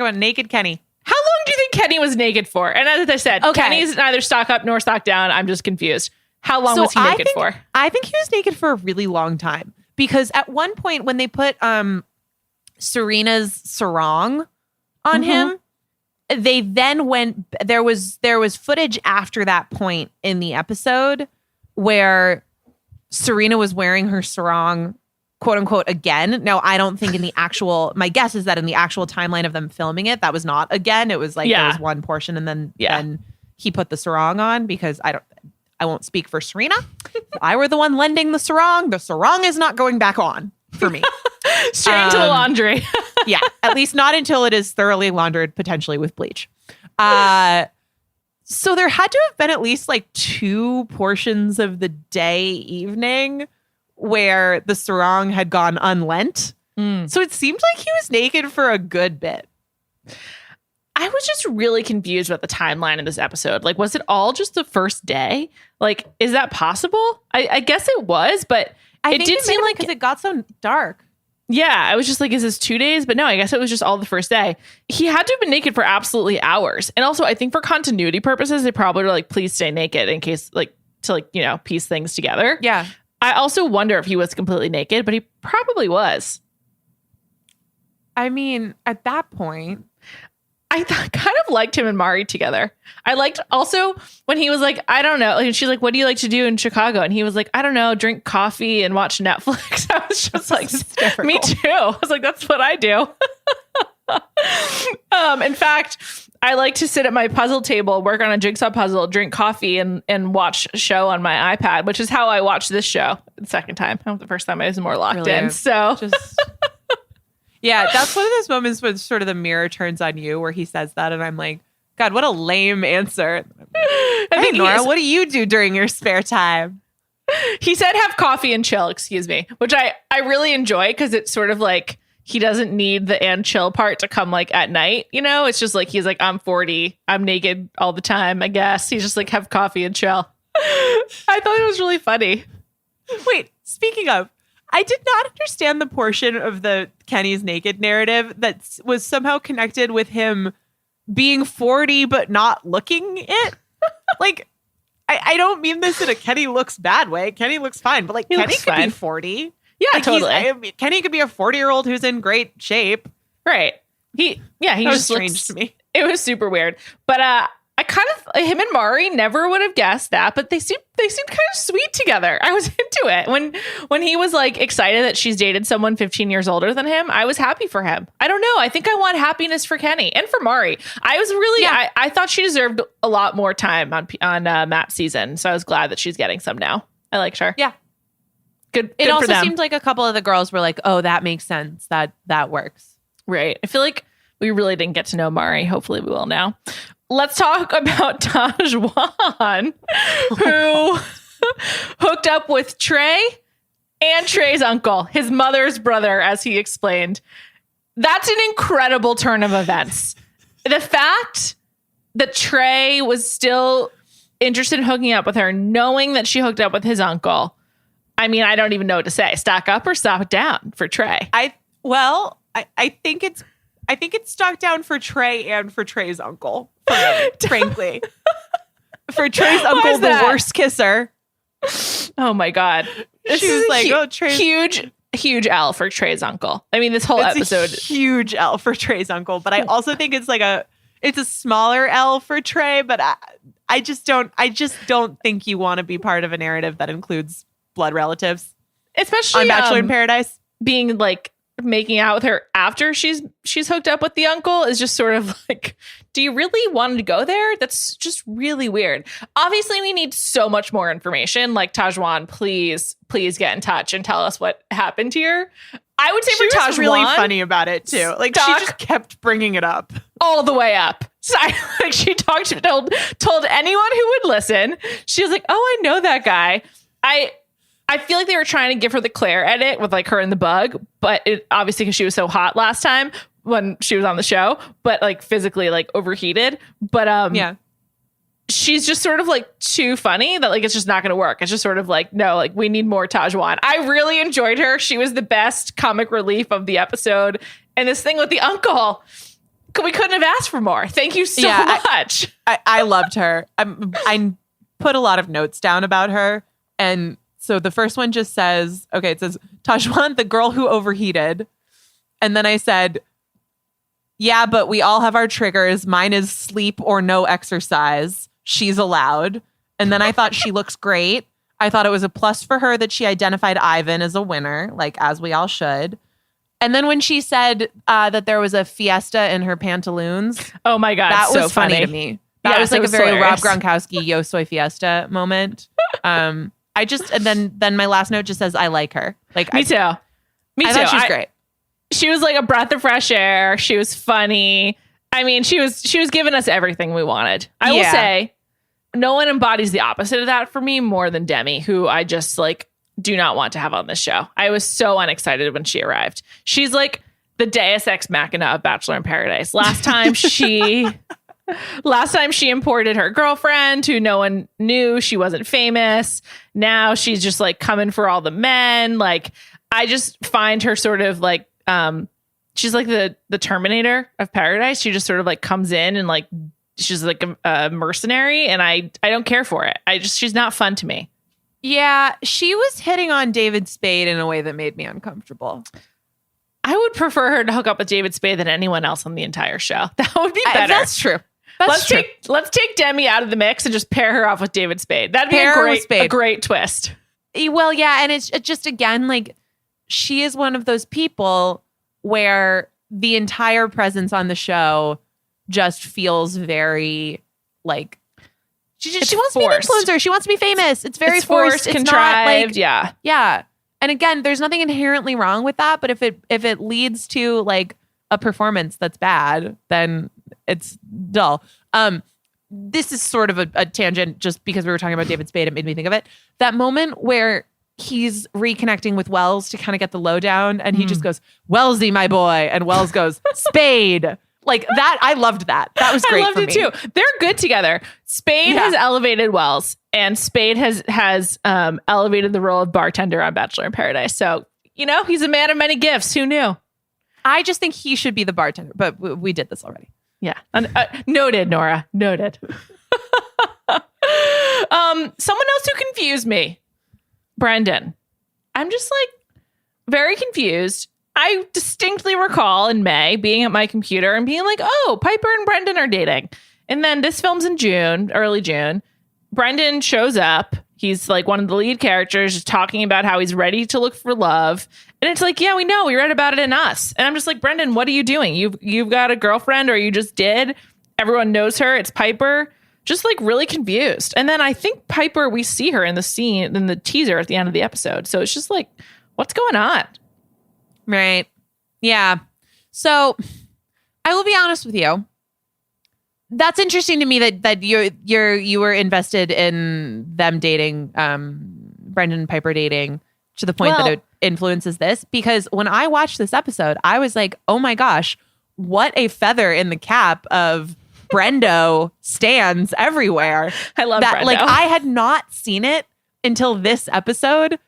about naked Kenny. How long do you think Kenny was naked for? And as I said, Kenny's neither stock up nor stock down. I'm just confused. How long was he naked for? I think he was naked for a really long time. Because at one point when they put Serena's sarong on him, they then went, there was footage after that point in the episode where Serena was wearing her sarong, quote unquote, again. Now, I don't think in the actual, my guess is that in the actual timeline of them filming it, that was not again. It was like there was one portion and then he put the sarong on, because I won't speak for Serena. If I were the one lending the sarong is not going back on for me. Straight to the laundry. Yeah, at least not until it is thoroughly laundered, potentially with bleach. So there had to have been at least like 2 portions of the evening where the sarong had gone unlent. So it seemed like he was naked for a good bit. I was just really confused about the timeline of this episode. Like, was it all just the first day? Like, is that possible? I guess it was, but it did seem like because it got so dark. Yeah, I was just like, is this 2 days? But no, I guess it was just all the first day. He had to have been naked for absolutely hours. And also, I think for continuity purposes, they probably were like, please stay naked in case, like, to like, you know, piece things together. Yeah. I also wonder if he was completely naked, but he probably was. I mean, at that point, I kind of liked him and Mari together. I liked also when he was like, I don't know. And she's like, what do you like to do in Chicago? And he was like, I don't know, drink coffee and watch Netflix. I was just like, me too. I was like, that's what I do. In fact, I like to sit at my puzzle table, work on a jigsaw puzzle, drink coffee and watch a show on my iPad, which is how I watched this show the second time. The first time I was more locked in. So just... Yeah, that's one of those moments when sort of the mirror turns on you where he says that. And I'm like, God, what a lame answer. Hey, Nora, what do you do during your spare time? He said have coffee and chill, excuse me, which I really enjoy because it's sort of like he doesn't need the and chill part to come like at night. You know, it's just like he's like, I'm 40. I'm naked all the time, I guess. He's just like, have coffee and chill. I thought it was really funny. Wait, speaking of, I did not understand the portion of the Kenny's naked narrative that was somehow connected with him being 40 but not looking it. Like, I don't mean this in a Kenny looks bad way. Kenny looks fine, but like Kenny could be 40. Yeah, like totally. Kenny could be a 40-year-old who's in great shape. Right. He just strange looks, to me. It was super weird. But I kind of, him and Mari never would have guessed that, but they seemed kind of sweet together. I was into it. When he was like excited that she's dated someone 15 years older than him, I was happy for him. I don't know. I think I want happiness for Kenny and for Mari. I was really, I thought she deserved a lot more time on Matt's season. So I was glad that she's getting some now. I liked her. Yeah. Good. It good also for them. seemed like a couple of the girls were like, oh, that makes sense. That works. Right. I feel like we really didn't get to know Mari. Hopefully we will now. Let's talk about Tahzjuan, who hooked up with Trey and Trey's uncle, his mother's brother, as he explained. That's an incredible turn of events. The fact that Trey was still interested in hooking up with her, knowing that she hooked up with his uncle. I mean, I don't even know what to say. Stock up or stock down for Trey? I think it's stock down for Trey and for Trey's uncle, for me, frankly. For Trey's uncle, the worst kisser. Oh my God. She was like, oh, Trey's... Huge L for Trey's uncle. I mean, this whole episode. A huge L for Trey's uncle. But I also think it's it's a smaller L for Trey, but I just don't think you want to be part of a narrative that includes blood relatives. Especially on Bachelor in Paradise. Being like making out with her after she's hooked up with the uncle is just sort of like, do you really want to go there? That's just really weird. Obviously, we need so much more information. Like, Tahzjuan, please get in touch and tell us what happened here. I would say she for Tahzjuan, was really funny about it too. Like, she just kept bringing it up all the way up. So she told anyone who would listen. She was like, "Oh, I know that guy." I feel like they were trying to give her the Claire edit with like her and the bug, but it obviously because she was so hot last time when she was on the show, but like physically like overheated. But yeah, she's just sort of like too funny that like it's just not going to work. It's just sort of like, no, like we need more Tahzjuan. I really enjoyed her. She was the best comic relief of the episode. And this thing with the uncle, we couldn't have asked for more. Thank you so much. I loved her. I put a lot of notes down about her, and so the first one just says, okay, it says, Tahzjuan, the girl who overheated. And then I said, yeah, but we all have our triggers. Mine is sleep or no exercise. She's allowed. And then I thought she looks great. I thought it was a plus for her that she identified Ivan as a winner, like as we all should. And then when she said that there was a fiesta in her pantaloons. Oh my God. That so was funny to me. That was like a very Rob hilarious. Gronkowski Yo Soy Fiesta moment. And then my last note just says I like her. Like Me too. Me I too. thought she was great. She was like a breath of fresh air. She was funny. I mean, she was giving us everything we wanted. I will say, no one embodies the opposite of that for me more than Demi, who I just like do not want to have on this show. I was so unexcited when she arrived. She's like the Deus Ex Machina of Bachelor in Paradise. Last time she imported her girlfriend who no one knew. She wasn't famous. Now she's just like coming for all the men. Like, I just find her sort of like, she's like the Terminator of Paradise. She just sort of like comes in and like, she's like a mercenary, and I don't care for it. She's not fun to me. Yeah, she was hitting on David Spade in a way that made me uncomfortable. I would prefer her to hook up with David Spade than anyone else on the entire show. That would be better. That's true. Let's take Demi out of the mix and just pair her off with David Spade. That'd be a great twist. Well, yeah, and it's just, again, like, she is one of those people where the entire presence on the show just feels very like she wants to be an influencer. She wants to be famous. It's very forced. It's contrived. Not like, yeah. And again, there's nothing inherently wrong with that. But if it leads to like a performance that's bad, then it's dull. This is sort of a tangent, just because we were talking about David Spade. It made me think of it. That moment where he's reconnecting with Wells to kind of get the lowdown, and he just goes, "Wellsy, my boy," and Wells goes, "Spade." Like that, I loved that. That was great. I loved it too. They're good together. Spade has elevated Wells, and Spade has elevated the role of bartender on Bachelor in Paradise. So, you know, he's a man of many gifts. Who knew? I just think he should be the bartender, but we did this already. Yeah. Noted, Nora. Noted. Someone else who confused me, Brendan. I'm just like very confused. I distinctly recall in May being at my computer and being like, oh, Piper and Brendan are dating. And then this film's in June, early June. Brendan shows up. He's like one of the lead characters, just talking about how he's ready to look for love. And it's like, yeah, we know. We read about it in Us. And I'm just like, Brendan, what are you doing? You've got a girlfriend, or you just did. Everyone knows her. It's Piper. Just like really confused. And then I think Piper, we see her in the scene, in the teaser at the end of the episode. So it's just like, what's going on? Right. Yeah. So I will be honest with you. That's interesting to me that you were invested in them dating, Brendan and Piper dating, to the point that it influences this. Because when I watched this episode, I was like, oh my gosh, what a feather in the cap of Brendo stands everywhere. I love that. Brendo. Like, I had not seen it until this episode.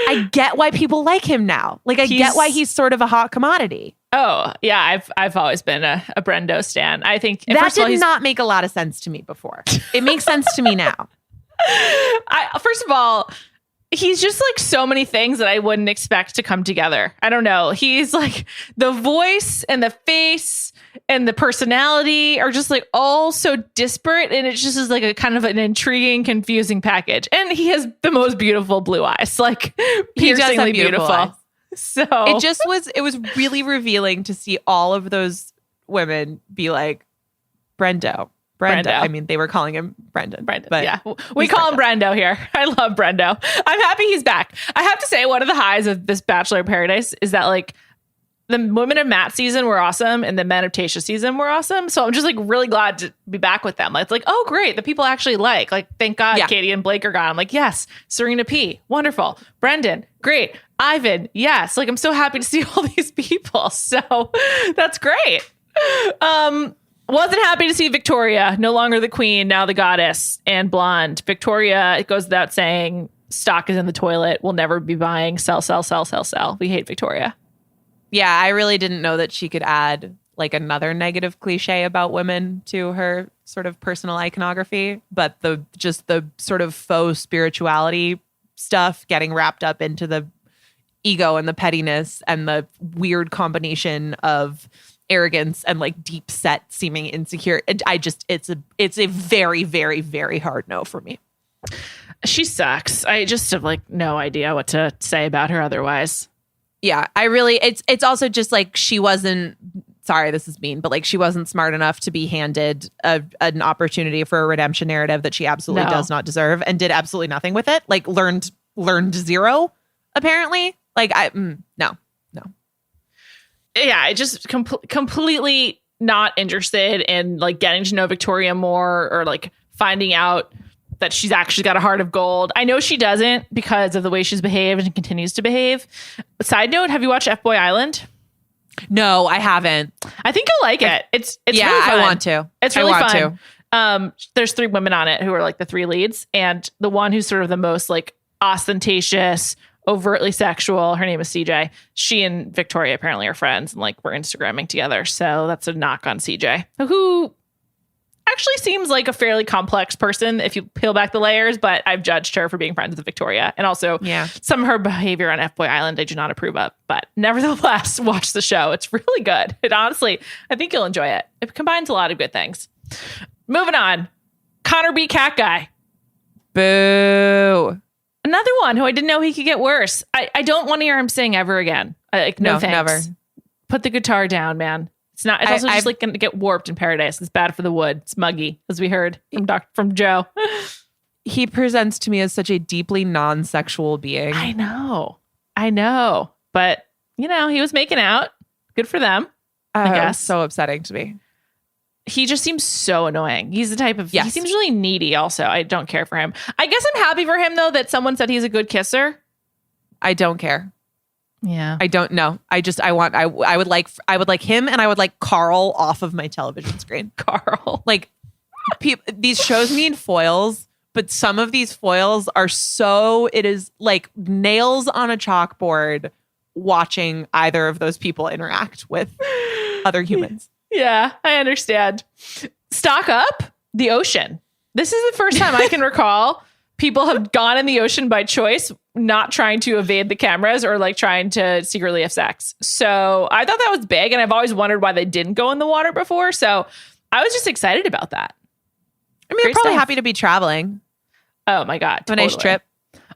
I get why people like him now. Like, I get why he's sort of a hot commodity. Oh, yeah. I've always been a Brendo stan. I think that did not make a lot of sense to me before. It makes sense to me now. First of all, he's just like so many things that I wouldn't expect to come together. I don't know. He's like the voice and the face and the personality are just like all so disparate. And it just is like a kind of an intriguing, confusing package. And he has the most beautiful blue eyes, like piercingly beautiful. Eyes. So it was really revealing to see all of those women be like, Brendo. I mean, they were calling him Brendan. But yeah, we call him Brendo here. I love Brendo. I'm happy he's back. I have to say, one of the highs of this Bachelor in Paradise is that like the women of Matt season were awesome and the men of Tayshia season were awesome. So I'm just like really glad to be back with them. It's like, oh, great. The people actually like, thank God Katie and Blake are gone. I'm like, yes. Serena P. Wonderful. Brendan. Great. Ivan. Yes. Like, I'm so happy to see all these people. So that's great. Wasn't happy to see Victoria, no longer the queen, now the goddess, and blonde. Victoria, it goes without saying, stock is in the toilet. We'll never be buying. Sell. We hate Victoria. Yeah, I really didn't know that she could add like another negative cliche about women to her sort of personal iconography. But the sort of faux spirituality stuff getting wrapped up into the ego and the pettiness and the weird combination of arrogance and like deep set seeming insecure. It's a very, very, very hard no for me. She sucks. I just have like no idea what to say about her otherwise. Yeah, I really, it's also just like she wasn't sorry, this is mean, but like she wasn't smart enough to be handed an opportunity for a redemption narrative that she absolutely does not deserve and did absolutely nothing with it. Like learned zero, apparently. Like no. Yeah, I just completely not interested in like getting to know Victoria more or like finding out that she's actually got a heart of gold. I know she doesn't because of the way she's behaved and continues to behave. Side note, have you watched F-Boy Island? No, I haven't. I think you'll like it. It's really fun. I want to. It's really fun. There's 3 women on it who are like the 3 leads, and the one who's sort of the most like ostentatious, overtly sexual, her name is CJ. She and Victoria apparently are friends and like we're Instagramming together. So that's a knock on CJ, who actually seems like a fairly complex person if you peel back the layers, but I've judged her for being friends with Victoria. And also some of her behavior on F-Boy Island I do not approve of. But nevertheless, watch the show. It's really good. It honestly, I think you'll enjoy it. It combines a lot of good things. Moving on. Connor B. Cat Guy. Boo. Another one who I didn't know he could get worse. I don't want to hear him sing ever again. No, thanks. Never. Put the guitar down, man. It's not. It's also just like going to get warped in paradise. It's bad for the wood. It's muggy, as we heard from Joe. He presents to me as such a deeply non-sexual being. I know. But he was making out. Good for them. I guess. So upsetting to me. He just seems so annoying. He's the type of. Yes. He seems really needy. Also, I don't care for him. I guess I'm happy for him though that someone said he's a good kisser. I don't care. Yeah. I don't know. I would like him and I would like Carl off of my television screen. Carl. Like these shows need foils, but some of these foils are it is like nails on a chalkboard watching either of those people interact with other humans. Yeah, I understand. Stock up the ocean. This is the first time I can recall people have gone in the ocean by choice, not trying to evade the cameras or like trying to secretly have sex. So I thought that was big. And I've always wondered why they didn't go in the water before. So I was just excited about that. I mean, they're probably happy to be traveling. Oh my God. Totally. A nice trip.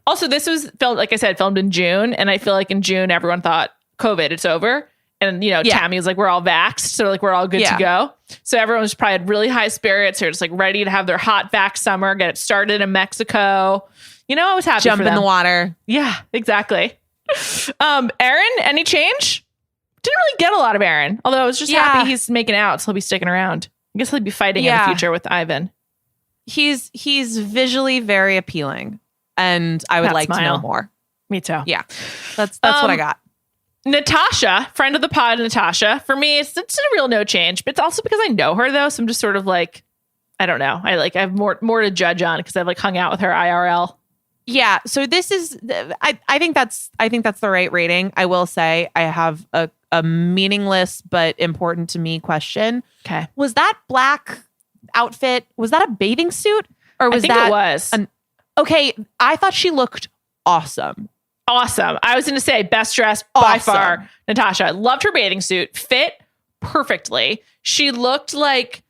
Also, this was filmed, like I said, filmed in June. And I feel like in June, everyone thought COVID, it's over. And, Tammy was like, we're all vaxxed. So like, we're all good to go. So everyone was probably had really high spirits. They're just like ready to have their hot vax summer, get it started in Mexico. I was happy Jump for them. in the water. Yeah, exactly. Aaron, any change? Didn't really get a lot of Aaron. Although I was just happy he's making out. So he'll be sticking around. I guess he'll be fighting in the future with Ivan. He's visually very appealing. And I would like to know more. Me too. Yeah. That's what I got. Natasha, friend of the pod, Natasha. For me, it's a real no change, but it's also because I know her though. So I'm just sort of like, I don't know. I have more to judge on because I've like hung out with her IRL. Yeah. So this is, I think that's the right rating. I will say I have a meaningless but important to me question. Okay. Was that black outfit? Was that a bathing suit or was I think that it was? Okay. I thought she looked awesome. Awesome. I was going to say best dressed by far, Natasha. Loved her bathing suit. Fit perfectly. She looked like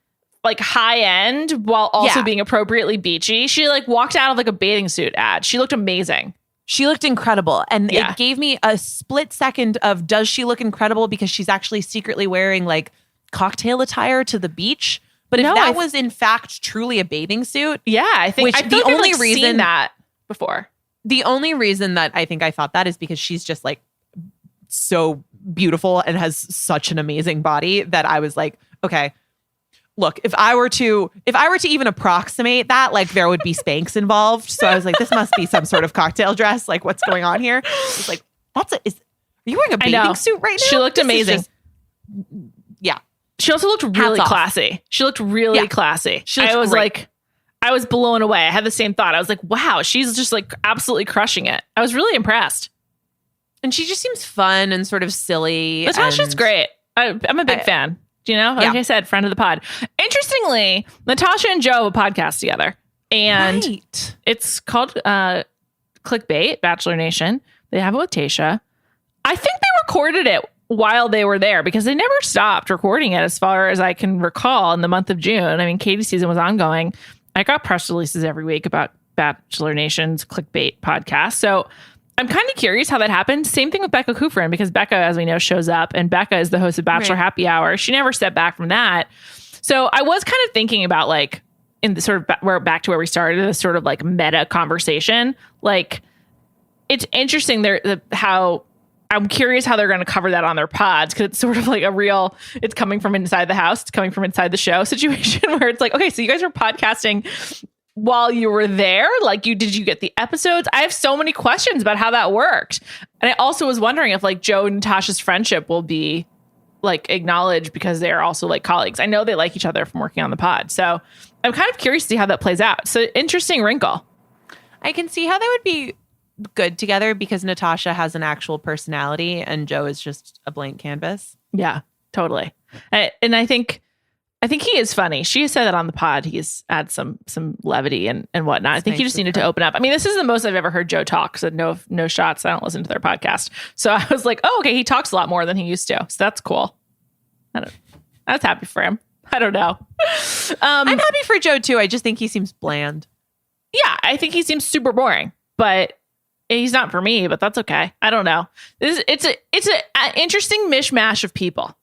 high end while also being appropriately beachy. She like walked out of like a bathing suit ad. She looked amazing. She looked incredible. And it gave me a split second of, does she look incredible because she's actually secretly wearing like cocktail attire to the beach? But if that was in fact truly a bathing suit. Yeah, I think the only reason seen that before. The only reason that I think I thought that is because she's just like so beautiful and has such an amazing body that I was like, okay, look, if I were to even approximate that, like there would be Spanx involved. So I was like, this must be some sort of cocktail dress. Like what's going on here? It's like, are you wearing a bathing suit right now? She looked amazing. Yeah. She also looked really classy. She looked really classy. I was blown away. I had the same thought. I was like, wow, she's just like absolutely crushing it. I was really impressed. And she just seems fun and sort of silly. Natasha's great. I'm a big fan. Do you know? Like I said, friend of the pod. Interestingly, Natasha and Joe have a podcast together. And it's called Clickbait, Bachelor Nation. They have it with Tayshia. I think they recorded it while they were there because they never stopped recording it as far as I can recall in the month of June. I mean, Katie's season was ongoing. I got press releases every week about Bachelor Nation's Clickbait podcast. So I'm kind of curious how that happened. Same thing with Becca Kufrin, because Becca, as we know, shows up, and Becca is the host of Bachelor Happy Hour. She never stepped back from that. So I was kind of thinking about like in the sort of we're back to where we started, this sort of like meta conversation. Like it's interesting how I'm curious how they're going to cover that on their pods, because it's sort of like it's coming from inside the house, it's coming from inside the show situation where it's like, okay, so you guys were podcasting while you were there? Like did you get the episodes? I have so many questions about how that worked. And I also was wondering if like Joe and Natasha's friendship will be like acknowledged because they're also like colleagues. I know they like each other from working on the pod. So I'm kind of curious to see how that plays out. So interesting wrinkle. I can see how they would be good together because Natasha has an actual personality and Joe is just a blank canvas. Yeah, totally. And I think he is funny. She said that on the pod. He's had some levity and whatnot. I think he just needed to open up. I mean, this is the most I've ever heard Joe talk. So no shots. I don't listen to their podcast. So I was like, oh, okay. He talks a lot more than he used to. So that's cool. I was happy for him. I don't know. I'm happy for Joe too. I just think he seems bland. Yeah, I think he seems super boring, but he's not for me, but that's okay. I don't know. It's an interesting mishmash of people.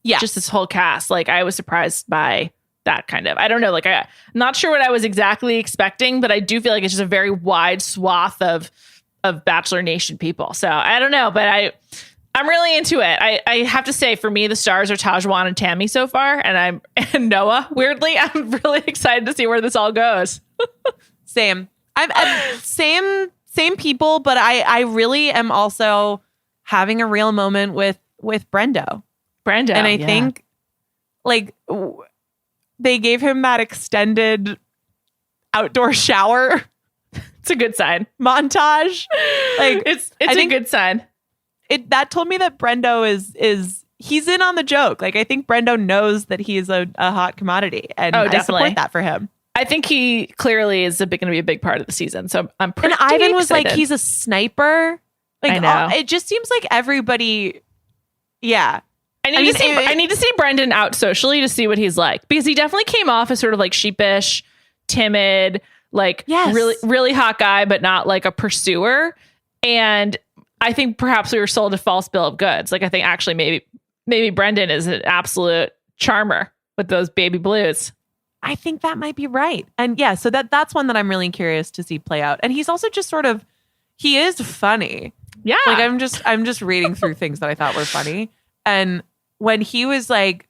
Yeah. Just this whole cast. Like I was surprised by that kind of, I don't know. Like I'm not sure what I was exactly expecting, but I do feel like it's just a very wide swath of Bachelor Nation people. So I don't know, but I'm really into it. I have to say, for me, the stars are Tahzjuan and Tammy so far, and Noah. Weirdly, I'm really excited to see where this all goes. Same. I'm same people, but I really am also having a real moment with Brendo. And I think like they gave him that extended outdoor shower. It's a good sign. Montage. Like it's a good sign. That told me that Brendo is he's in on the joke. Like I think Brendo knows that he's a hot commodity, and I support that for him. I think he clearly is going to be a big part of the season. So I'm pretty excited. And Ivan was excited. like, he's a sniper. Like I know. It just seems like everybody. Yeah. I need to see Brendan out socially to see what he's like, because he definitely came off as sort of like sheepish, timid, like really, really hot guy, but not like a pursuer. And I think perhaps we were sold a false bill of goods. Like I think actually maybe Brendan is an absolute charmer with those baby blues. I think that might be right. And yeah, so that's one that I'm really curious to see play out. And he's also just he is funny. Yeah. Like I'm just reading through things that I thought were funny. And when he was like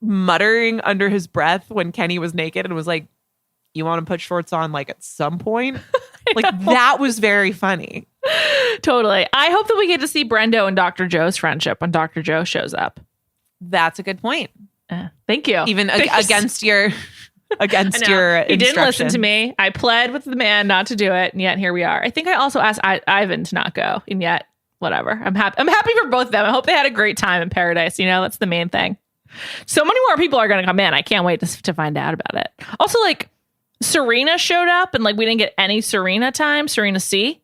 muttering under his breath when Kenny was naked and was like, you want to put shorts on like at some point? Like that was very funny. Totally. I hope that we get to see Brendo and Dr. Joe's friendship when Dr. Joe shows up. That's a good point. Thank you. Even against your he didn't listen to me. I pled with the man not to do it, and yet here we are. I think I also asked Ivan to not go, and yet whatever. I'm happy for both of them. I hope they had a great time in paradise. You know, that's the main thing. So many more people are going to come in. I can't wait to find out about it. Also, like Serena showed up, and like we didn't get any Serena time. Serena C.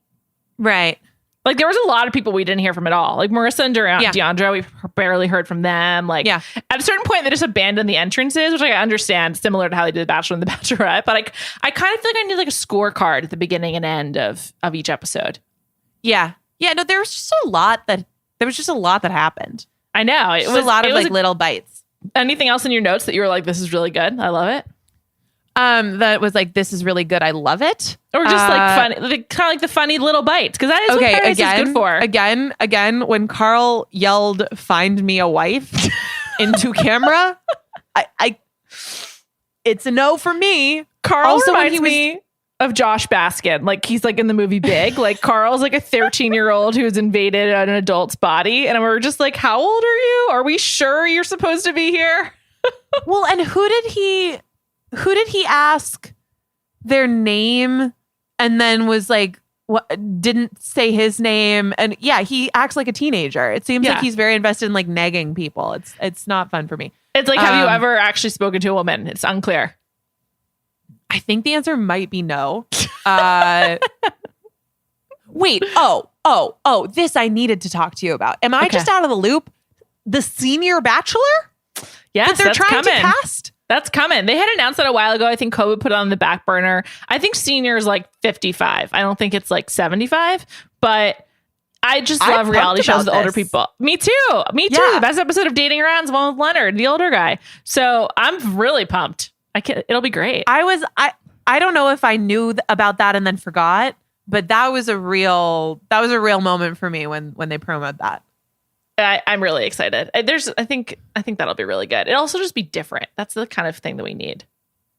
Right. Like there was a lot of people we didn't hear from at all. Like Marissa and Deandra, we barely heard from them. Like at a certain point, they just abandoned the entrances, which I understand, similar to how they did The Bachelor and The Bachelorette. But I kind of feel like I need like a scorecard at the beginning and end of each episode. Yeah. Yeah. No, there was just a lot that happened. I know. It was a lot of like little bites. Anything else in your notes that you were like, this is really good? I love it. That was like, this is really good. I love it. Or just like funny, kind of like the funny little bites. Because that is what Paradise is good for. Again, when Carl yelled, "Find me a wife" into camera, I it's a no for me. Carl also reminds me of Josh Baskin. Like he's like in the movie Big. Like Carl's like a 13-year-old who's invaded an adult's body. And we're just like, how old are you? Are we sure you're supposed to be here? Well, and who did he ask their name and then was like, what, didn't say his name? And yeah, he acts like a teenager. It seems like he's very invested in like negging people. It's not fun for me. It's like, have you ever actually spoken to a woman? It's unclear. I think the answer might be no. Wait, this I needed to talk to you about. Am I just out of the loop? The senior Bachelor? Yes, that they're trying to cast? That's coming. They had announced that a while ago. I think COVID put it on the back burner. I think senior is like 55. I don't think it's like 75, but I just love reality shows with older people. Me too. The best episode of Dating Around is the one with Leonard, the older guy. So I'm really pumped. It'll be great. I don't know if I knew about that and then forgot, but that was a real moment for me when they promoted that. I'm really excited. I think that'll be really good. It'll also just be different. That's the kind of thing that we need.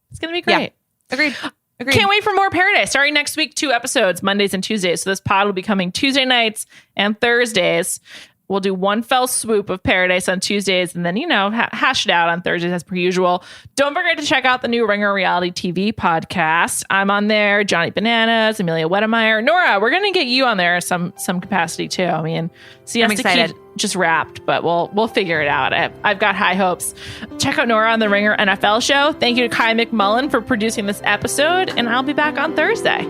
It's going to be great. Yeah. Agreed. Can't wait for more Paradise. Starting next week, 2 episodes, Mondays and Tuesdays. So this pod will be coming Tuesday nights and Thursdays. We'll do one fell swoop of Paradise on Tuesdays and then, hash it out on Thursdays as per usual. Don't forget to check out the new Ringer Reality TV podcast. I'm on there, Johnny Bananas, Amelia Wedemeyer. Nora, we're going to get you on there in some capacity too. I mean, Siesta Key just wrapped, but we'll figure it out. I've got high hopes. Check out Nora on the Ringer NFL show. Thank you to Kai McMullen for producing this episode, and I'll be back on Thursday.